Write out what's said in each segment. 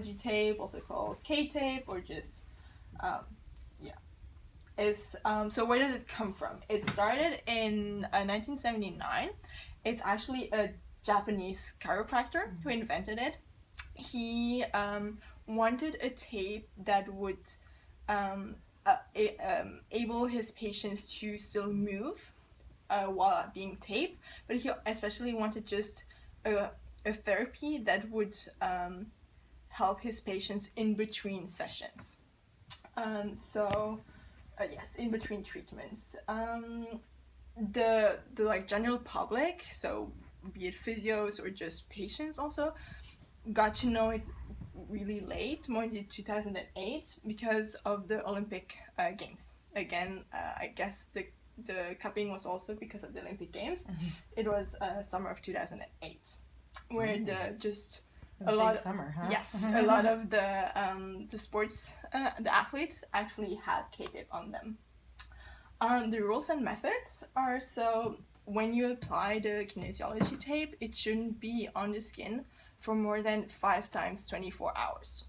tape, also called K-tape, or just yeah. It's so where does it come from? It started in 1979. It's actually a Japanese chiropractor who invented it. He wanted a tape that would able his patients to still move while being taped, but he especially wanted just a therapy that would help his patients in between sessions. Yes, in between treatments. The like general public, so be it physios or just patients also, got to know it really late, more in 2008, because of the Olympic Games. Again, I guess the cupping was also because of the Olympic Games. It was summer of 2008, where the just a lot of summer, huh? Yes, a lot of the sports the athletes actually had K-tape on them. The rules and methods are, so when you apply the kinesiology tape, it shouldn't be on the skin for more than 5 times 24 hours.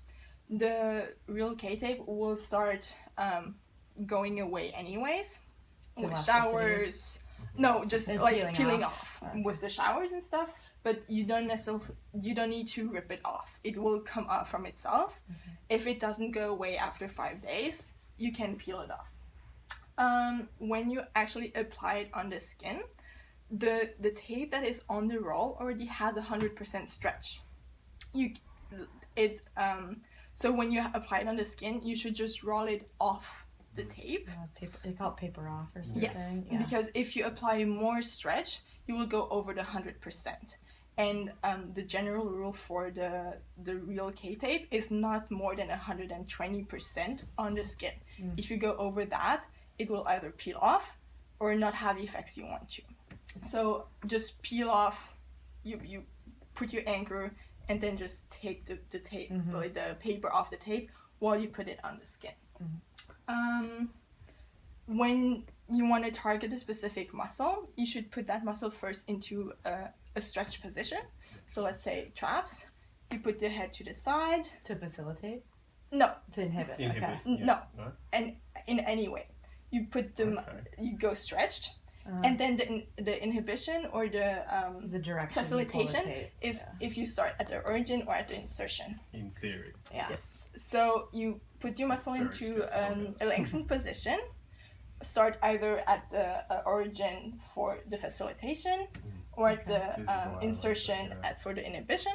The real K-tape will start going away anyways with showers. No, just and like peeling off with the showers and stuff. But you don't need to rip it off. It will come off from itself. Mm-hmm. If it doesn't go away after 5 days, you can peel it off. When you actually apply it on the skin, the tape that is on the roll already has 100% stretch. So when you apply it on the skin, you should just roll it off the tape. They call it paper off or something. Yes, because if you apply more stretch, you will go over the 100%. And the general rule for the real K-tape is not more than 120% on the skin. If you go over that, it will either peel off or not have the effects you want to. So just peel off, you put your anchor, and then just take the tape, the paper off the tape while you put it on the skin. When you want to target a specific muscle, you should put that muscle first into a stretch position. So let's say traps. You put the head to the side. To facilitate? No. To inhibit. Okay. No. And in any way. You put them, you go stretched. And then the inhibition or the facilitation is if you start at the origin or at the insertion. In theory. Yeah. Yes. So you put your muscle into a lengthened position. Start either at the origin for the facilitation or at the insertion for the inhibition,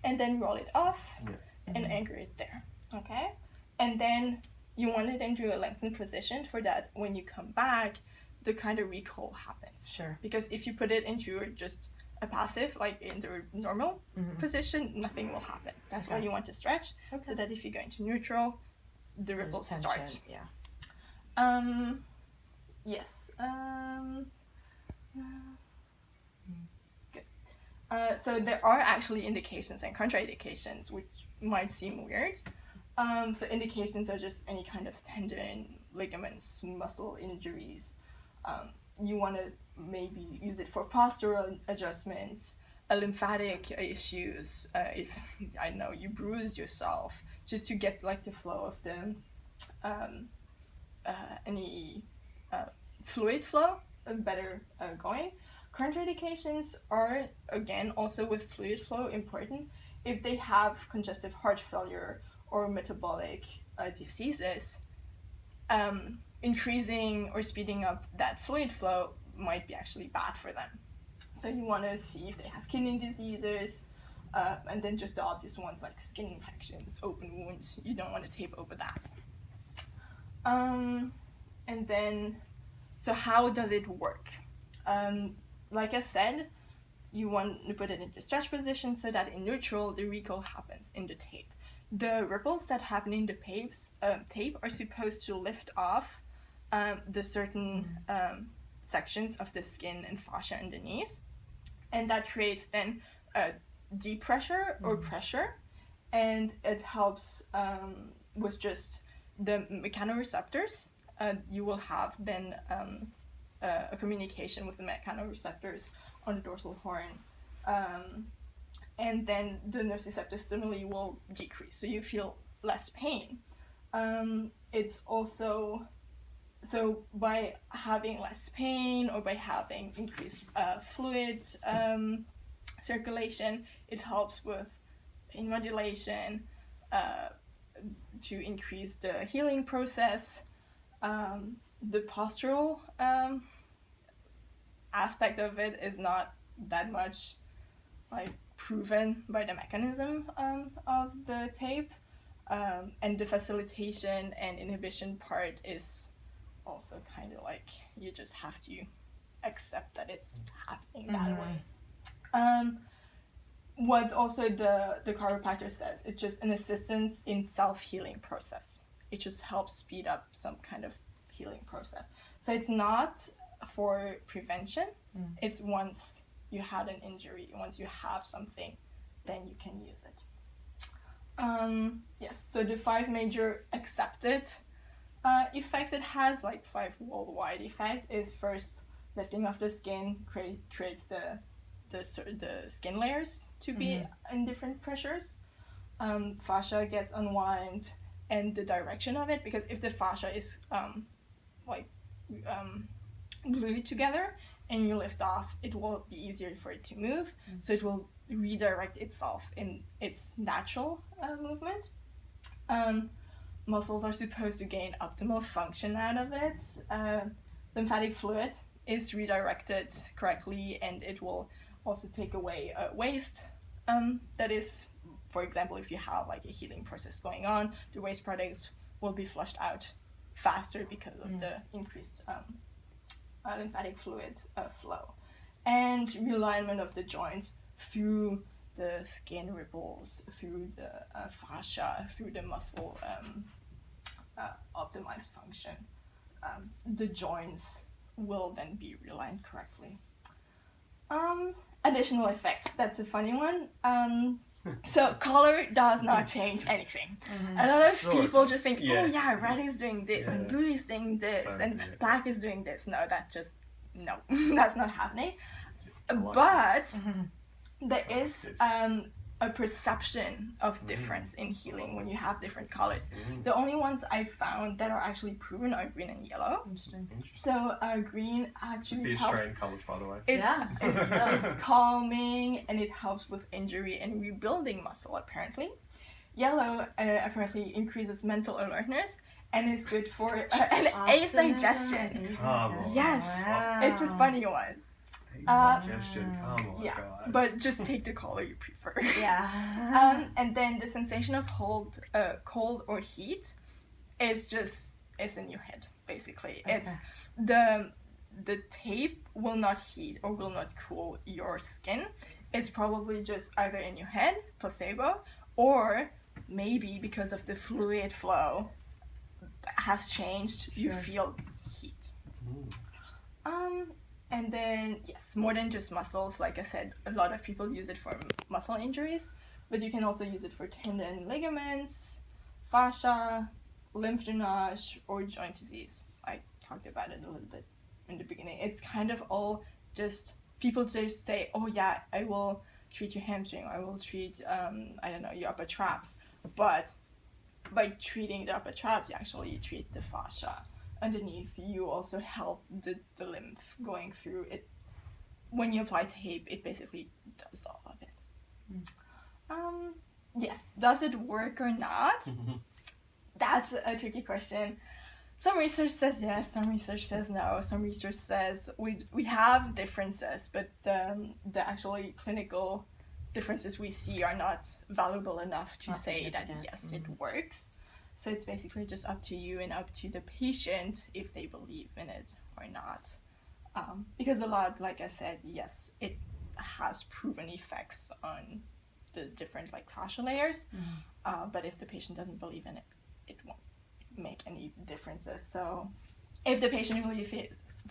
and then roll it off and anchor it there. Okay? And then you want it into a lengthened position for that when you come back, the kind of recoil happens. Sure. Because if you put it into just a passive, like in the normal position, nothing will happen. That's why you want to stretch, so that if you go into neutral, the ripples start. Yeah. Yes. Good. So there are actually indications and contraindications, which might seem weird. So indications are just any kind of tendon, ligaments, muscle injuries. You want to maybe use it for postural adjustments, lymphatic issues. If I know you bruised yourself, just to get like the flow of the any fluid flow better going. Contraindications are, again, also with fluid flow important if they have congestive heart failure or metabolic diseases. Increasing or speeding up that fluid flow might be actually bad for them. So you want to see if they have kidney diseases, and then just the obvious ones like skin infections, open wounds. You don't want to tape over that. And then, so how does it work? Like I said, you want to put it in the stretch position so that in neutral, the recoil happens in the tape. The ripples that happen in the tape are supposed to lift off the certain sections of the skin and fascia underneath. And that creates then deep pressure or pressure. And it helps with just the mechanoreceptors. You will have then a communication with the mechanoreceptors on the dorsal horn. and then the nociceptive stimuli will decrease, so you feel less pain. It's also, so by having less pain or by having increased fluid circulation, it helps with pain modulation, to increase the healing process. The postural aspect of it is not that much like proven by the mechanism of the tape, and the facilitation and inhibition part is also kind of like you just have to accept that it's happening that way. What also the chiropractor says, it's just an assistance in self-healing process. It just helps speed up some kind of healing process. So it's not for prevention. It's once you had an injury, once you have something, then you can use it. Yes, so the 5 major accepted effects it has, like 5 worldwide effects, is first, lifting of the skin creates the skin layers to be in different pressures. Fascia gets unwind, and the direction of it, because if the fascia is glued together and you lift off, it will be easier for it to move, so it will redirect itself in its natural movement. Muscles are supposed to gain optimal function out of it. Lymphatic fluid is redirected correctly, and it will also take away waste. That is, for example, if you have like a healing process going on, the waste products will be flushed out faster because of the increased lymphatic fluid flow. And realignment of the joints through the skin ripples, through the fascia, through the muscle optimized function. The joints will then be realigned correctly. Additional effects, that's a funny one. So color does not change anything. A lot of people just think, oh yeah, red is doing this, and blue is doing this, and black is doing this. No, that's not happening. But there is a perception of difference in healing when you have different colors. The only ones I found that are actually proven are green and yellow. So green actually it's the Australian colours, by the way. It's calming, and it helps with injury and rebuilding muscle, apparently. Yellow apparently increases mental alertness and is good for an ACE digestion. Yes, Wow. it's a funny one. Digestion, come on, Yeah, guys. but just take the color you prefer. Yeah. And then the sensation of cold or heat is in your head, basically. Okay. It's the tape will not heat or will not cool your skin. It's probably just either in your head, placebo, or maybe because of the fluid flow has changed, you feel heat. And then, yes, more than just muscles. Like I said, a lot of people use it for muscle injuries, but you can also use it for tendon, ligaments, fascia, lymph drainage, or joint disease. I talked about it a little bit in the beginning. It's kind of all just, people just say, oh yeah, I will treat your hamstring, or I will treat, your upper traps. But by treating the upper traps, you actually treat the fascia underneath. You also help the lymph going through it. When you apply tape, it basically does all of it. Yes, does it work or not? That's a tricky question. Some research says yes, some research says no, some research says we have differences, but the actually clinical differences we see are not valuable enough to say that yes, it works. So it's basically just up to you and up to the patient if they believe in it or not. Because a lot, like I said, yes, it has proven effects on the different like fascia layers. But if the patient doesn't believe in it, it won't make any differences. So if the patient really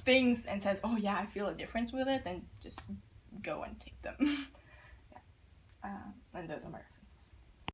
thinks and says, oh yeah, I feel a difference with it, then just go and take them. And those are my